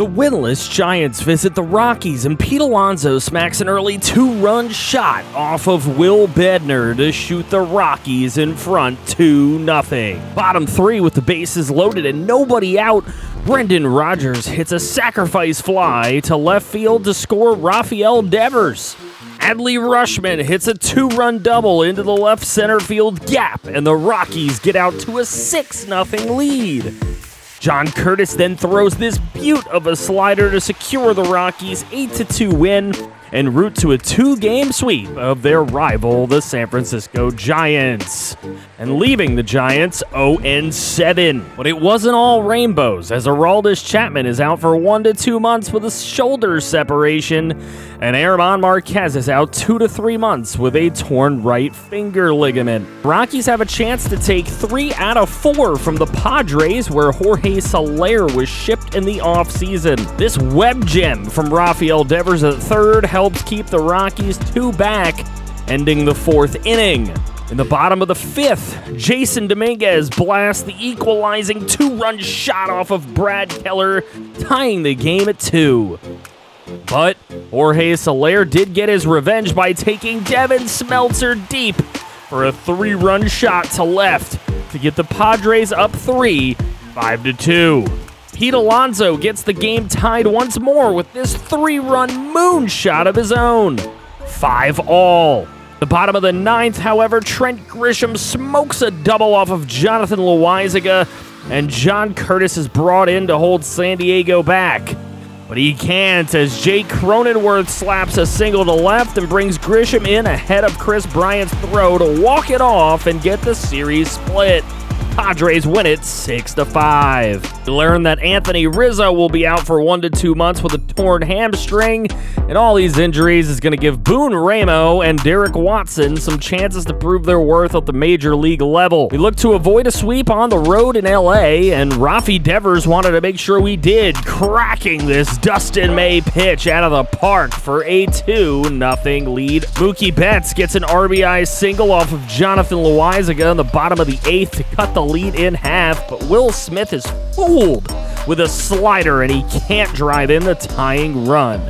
The winless Giants visit the Rockies, and Pete Alonso smacks an early 2-run shot off of Will Bednar to shoot the Rockies in front 2-0. Bottom 3 with the bases loaded and nobody out, Brendan Rodgers hits a sacrifice fly to left field to score Rafael Devers. Adley Rutschman hits a 2-run double into the left center field gap, and the Rockies get out to a 6-0 lead. John Curtis then throws this beaut of a slider to secure the Rockies' 8-2 win en route to a 2-game sweep of their rival, the San Francisco Giants, and leaving the Giants 0-7. But it wasn't all rainbows, as Aroldis Chapman is out for 1 to 2 months with a shoulder separation, and Aaron Marquez is out 2 to 3 months with a torn right finger ligament. Rockies have a chance to take 3 out of 4 from the Padres, where Jorge Soler was shipped in the offseason. This web gem from Rafael Devers at third helps keep the Rockies 2 back, ending the 4th inning. In the bottom of the 5th, Jason Dominguez blasts the equalizing 2-run shot off of Brad Keller, tying the game at 2. But Jorge Soler did get his revenge by taking Devin Smeltzer deep for a 3-run shot to left to get the Padres up 3, 5-2. Pete Alonso gets the game tied once more with this 3-run moonshot of his own. 5-all. The bottom of the 9th, however, Trent Grisham smokes a double off of Jonathan Loaisiga, and John Curtis is brought in to hold San Diego back. But he can't, as Jake Cronenworth slaps a single to left and brings Grisham in ahead of Chris Bryant's throw to walk it off and get the series split. Padres win it 6-5. We learn that Anthony Rizzo will be out for 1 to 2 months with a torn hamstring, and all these injuries is going to give Boone Ramo and Derek Watson some chances to prove their worth at the major league level. We look to avoid a sweep on the road in LA, and Rafi Devers wanted to make sure we did, cracking this Dustin May pitch out of the park for a 2-0 lead. Mookie Betts gets an RBI single off of Jonathan Loaisiga in the bottom of the 8th to cut the lead in half, but Will Smith is fooled with a slider and he can't drive in the tying run.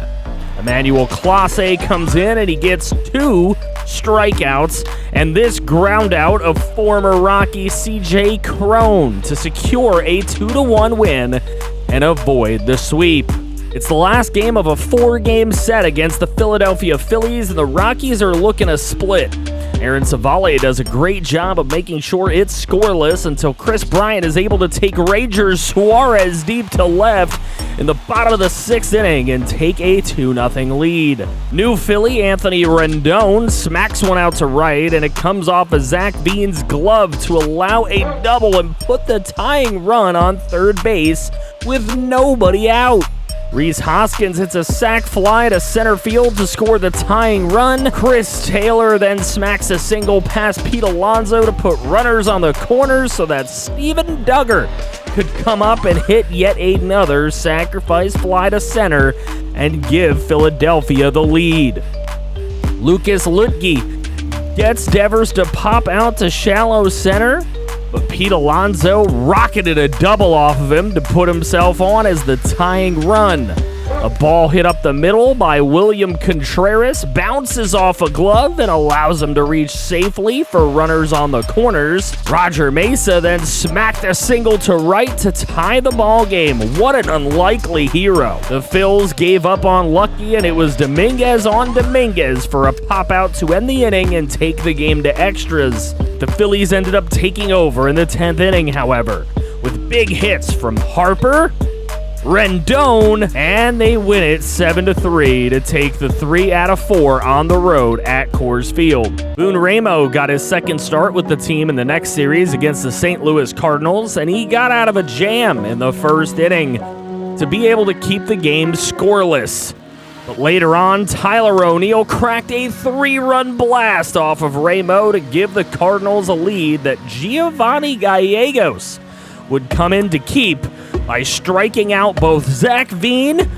Emmanuel Clase comes in and he gets 2 strikeouts and this ground out of former Rocky CJ Cron to secure a 2-1 win and avoid the sweep. It's the last game of a 4-game set against the Philadelphia Phillies, and the Rockies are looking to split. Aaron Savale does a great job of making sure it's scoreless until Chris Bryant is able to take Ranger Suarez deep to left in the bottom of the 6th inning and take a 2-0 lead. New Philly Anthony Rendon smacks one out to right, and it comes off of Zach Veen's glove to allow a double and put the tying run on third base with nobody out. Rhys Hoskins hits a sac fly to center field to score the tying run. Chris Taylor then smacks a single past Pete Alonso to put runners on the corners so that Steven Duggar could come up and hit yet another sacrifice fly to center and give Philadelphia the lead. Lucas Luetge gets Devers to pop out to shallow center, but Pete Alonso rocketed a double off of him to put himself on as the tying run. A ball hit up the middle by William Contreras bounces off a glove and allows him to reach safely for runners on the corners. Roger Mesa then smacked a single to right to tie the ball game. What an unlikely hero. The Phils gave up on Lucky, and it was Dominguez on Dominguez for a pop-out to end the inning and take the game to extras. The Phillies ended up taking over in the 10th inning, however, with big hits from Harper, Rendon, and they win it 7-3 to take the 3 out of 4 on the road at Coors Field. Boone Ramo got his second start with the team in the next series against the St. Louis Cardinals, and he got out of a jam in the 1st inning to be able to keep the game scoreless. But later on, Tyler O'Neill cracked a 3-run blast off of Ramo to give the Cardinals a lead that Giovanni Gallegos would come in to keep by striking out both Zach Veen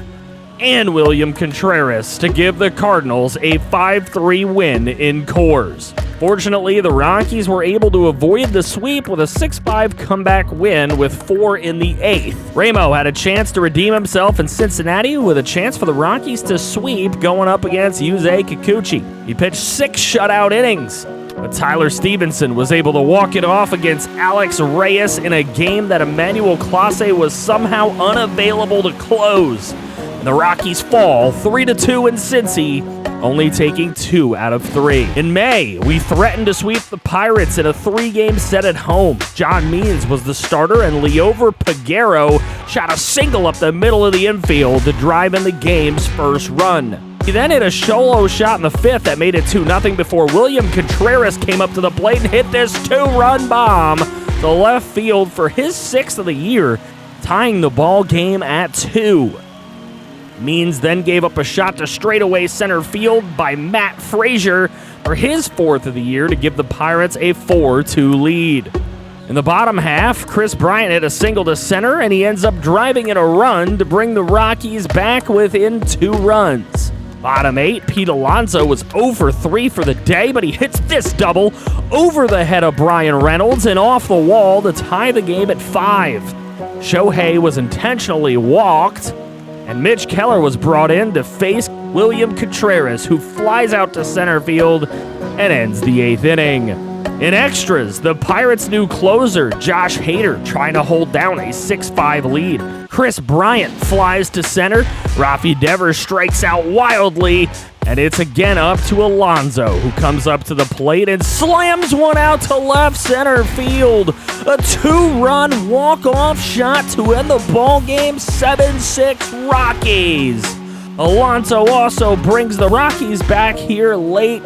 and William Contreras to give the Cardinals a 5-3 win in Coors. Fortunately, the Rockies were able to avoid the sweep with a 6-5 comeback win with 4 in the 8th. Ramo had a chance to redeem himself in Cincinnati with a chance for the Rockies to sweep going up against Yusei Kikuchi. He pitched 6 shutout innings, but Tyler Stevenson was able to walk it off against Alex Reyes in a game that Emmanuel Clase was somehow unavailable to close. And the Rockies fall 3-2 in Cincy, only taking 2 out of 3. In May, we threatened to sweep the Pirates in a 3-game set at home. John Means was the starter, and Liover Peguero shot a single up the middle of the infield to drive in the game's first run. He then hit a solo shot in the 5th that made it 2-0 before William Contreras came up to the plate and hit this 2-run bomb to left field for his 6th of the year, tying the ball game at 2. Means then gave up a shot to straightaway center field by Matt Frazier for his 4th of the year to give the Pirates a 4-2 lead. In the bottom half, Chris Bryant hit a single to center, and he ends up driving in a run to bring the Rockies back within 2 runs. Bottom 8, Pete Alonso was 0 for 3 for the day, but he hits this double over the head of Brian Reynolds and off the wall to tie the game at 5. Shohei was intentionally walked, and Mitch Keller was brought in to face William Contreras, who flies out to center field and ends the 8th inning. In extras, the Pirates' new closer, Josh Hader, trying to hold down a 6-5 lead. Chris Bryant flies to center, Rafi Devers strikes out wildly, and it's again up to Alonso, who comes up to the plate and slams one out to left center field. A 2-run walk-off shot to end the ballgame, 7-6 Rockies. Alonso also brings the Rockies back here late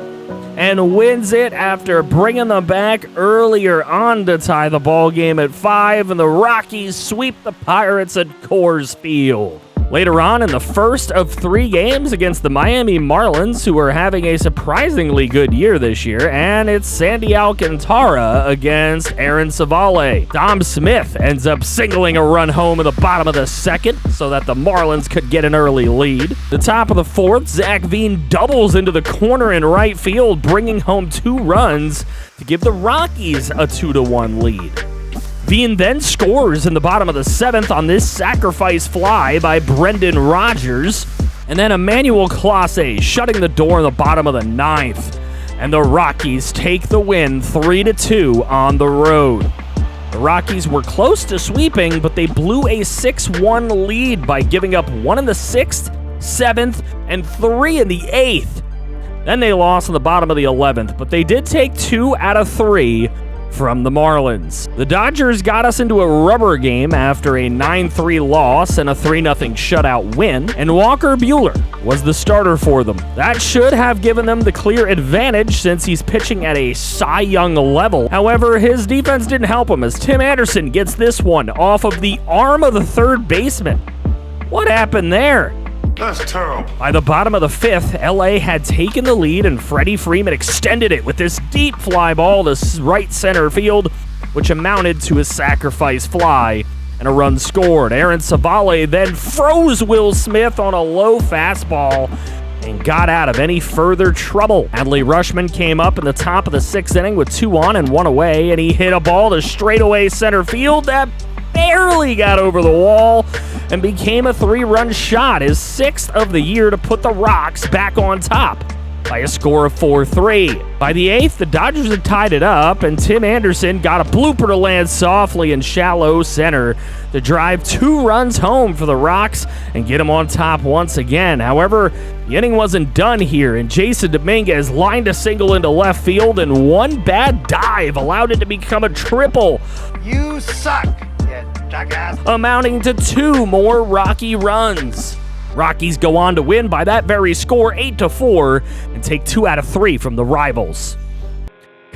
and wins it after bringing them back earlier on to tie the ballgame at 5, and the Rockies sweep the Pirates at Coors Field. Later on in the first of 3 games against the Miami Marlins, who are having a surprisingly good year this year, and it's Sandy Alcantara against Aaron Savale. Dom Smith ends up singling a run home in the bottom of the 2nd so that the Marlins could get an early lead. The top of the 4th, Zach Veen doubles into the corner in right field, bringing home 2 runs to give the Rockies a 2-1 lead. Veen then scores in the bottom of the 7th on this sacrifice fly by Brendan Rodgers, and then Emmanuel Clase shutting the door in the bottom of the 9th, and the Rockies take the win 3-2 on the road. The Rockies were close to sweeping, but they blew a 6-1 lead by giving up 1 in the 6th, 7th, and 3 in the 8th. Then they lost in the bottom of the 11th, but they did take 2 out of 3 from the Marlins. The Dodgers got us into a rubber game after a 9-3 loss and a 3-0 shutout win, and Walker Buehler was the starter for them. That should have given them the clear advantage since he's pitching at a Cy Young level. However, his defense didn't help him as Tim Anderson gets this one off of the arm of the 3rd baseman. What happened there? That's terrible. By the bottom of the 5th, LA had taken the lead, and Freddie Freeman extended it with this deep fly ball to right center field, which amounted to a sacrifice fly and a run scored. Aaron Savale then froze Will Smith on a low fastball and got out of any further trouble. Adley Rutschman came up in the top of the 6th inning with 2 on and 1 away, and he hit a ball to straightaway center field that barely got over the wall and became a 3-run shot, his 6th of the year, to put the Rocks back on top by a score of 4-3. By the 8th, the Dodgers had tied it up, and Tim Anderson got a blooper to land softly in shallow center to drive 2 runs home for the Rocks and get them on top once again. However, the inning wasn't done here, and Jason Dominguez lined a single into left field, and one bad dive allowed it to become a triple. You suck, you jackass. Amounting to 2 more Rocky runs. Rockies go on to win by that very score, 8-4, and take 2 out of 3 from the rivals.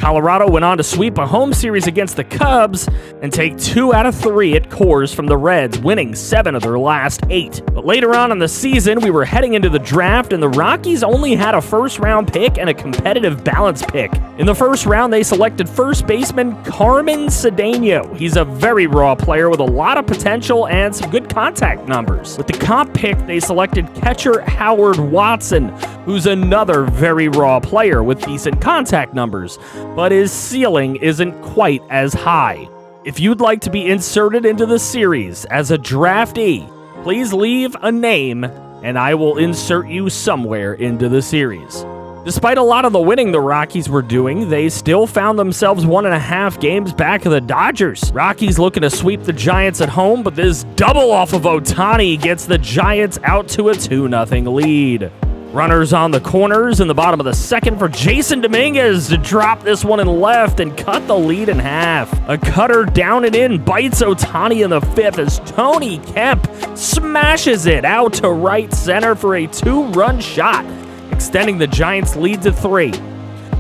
Colorado went on to sweep a home series against the Cubs and take 2 out of 3 at Coors from the Reds, winning 7 of their last 8. But later on in the season, we were heading into the draft, and the Rockies only had a first-round pick and a competitive balance pick. In the first round, they selected first baseman Carmen Cedeno. He's a very raw player with a lot of potential and some good contact numbers. With the comp pick, they selected catcher Howard Watson, who's another very raw player with decent contact numbers, but his ceiling isn't quite as high. If you'd like to be inserted into the series as a draftee, please leave a name and I will insert you somewhere into the series. Despite a lot of the winning the Rockies were doing, they still found themselves 1.5 games back of the Dodgers. Rockies looking to sweep the Giants at home, but this double off of Ohtani gets the Giants out to a 2-0 lead. Runners on the corners in the bottom of the second for Jason Dominguez to drop this one in left and cut the lead in half. A cutter down and in bites Ohtani in the 5th as Tony Kemp smashes it out to right center for a 2-run shot, extending the Giants' lead to 3.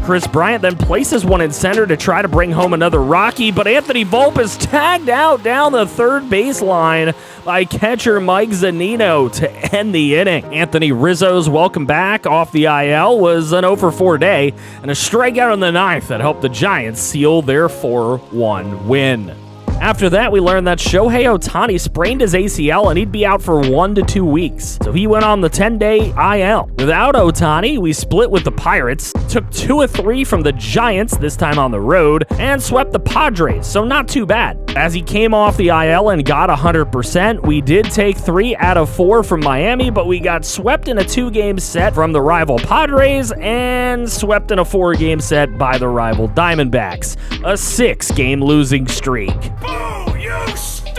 Chris Bryant then places one in center to try to bring home another Rocky, but Anthony Volpe is tagged out down the third baseline by catcher Mike Zunino to end the inning. Anthony Rizzo's welcome back off the IL was an 0-for-4 day and a strikeout in the 9th that helped the Giants seal their 4-1 win. After that, we learned that Shohei Ohtani sprained his ACL and he'd be out for 1 to 2 weeks. So he went on the 10-day IL. Without Ohtani, we split with the Pirates, took 2 of 3 from the Giants, this time on the road, and swept the Padres, so not too bad. As he came off the IL and got 100%, we did take 3 out of 4 from Miami, but we got swept in a 2-game set from the rival Padres and swept in a 4-game set by the rival Diamondbacks. A 6-game losing streak. Oh, you stink!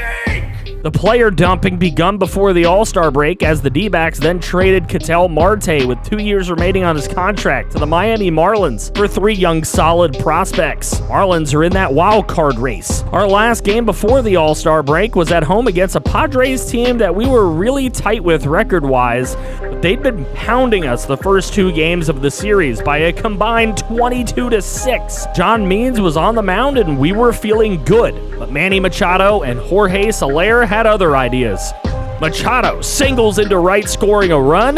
The player dumping begun before the All-Star break as the D-backs then traded Ketel Marte with 2 years remaining on his contract to the Miami Marlins for 3 young solid prospects. Marlins are in that wild card race. Our last game before the All-Star break was at home against a Padres team that we were really tight with record-wise, but they'd been pounding us the first 2 games of the series by a combined 22-6. John Means was on the mound and we were feeling good, but Manny Machado and Jorge Soler had other ideas. Machado singles into right, scoring a run,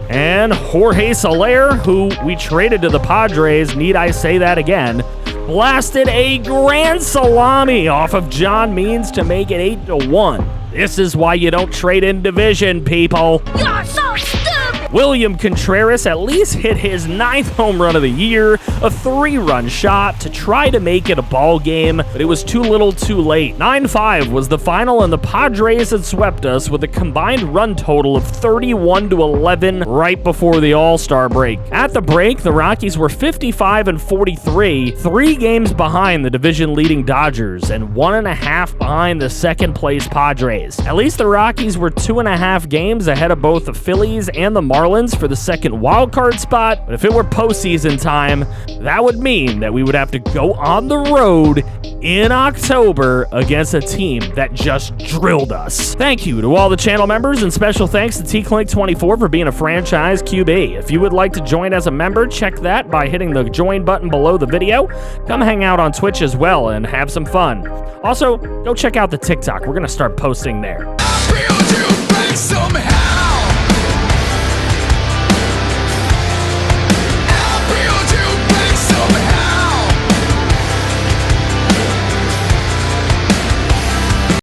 and Jorge Soler, who we traded to the Padres, need I say that again, blasted a grand salami off of John Means to make it 8-1. This is why you don't trade in division, people. You're so stupid! William Contreras at least hit his 9th home run of the year, a 3-run shot to try to make it a ball game, but it was too little too late. 9-5 was the final, and the Padres had swept us with a combined run total of 31-11 right before the All-Star break. At the break, the Rockies were 55-43, 3 games behind the division-leading Dodgers, and 1.5 behind the second-place Padres. At least the Rockies were 2.5 games ahead of both the Phillies and the Marlins for the second wildcard spot, but if it were postseason time, that would mean that we would have to go on the road in October against a team that just drilled us. Thank you to all the channel members, and special thanks to TClink24 for being a franchise QB. If you would like to join as a member, check that by hitting the join button below the video. Come hang out on Twitch as well and have some fun. Also, go check out the TikTok. We're going to start posting there. I build you back somehow.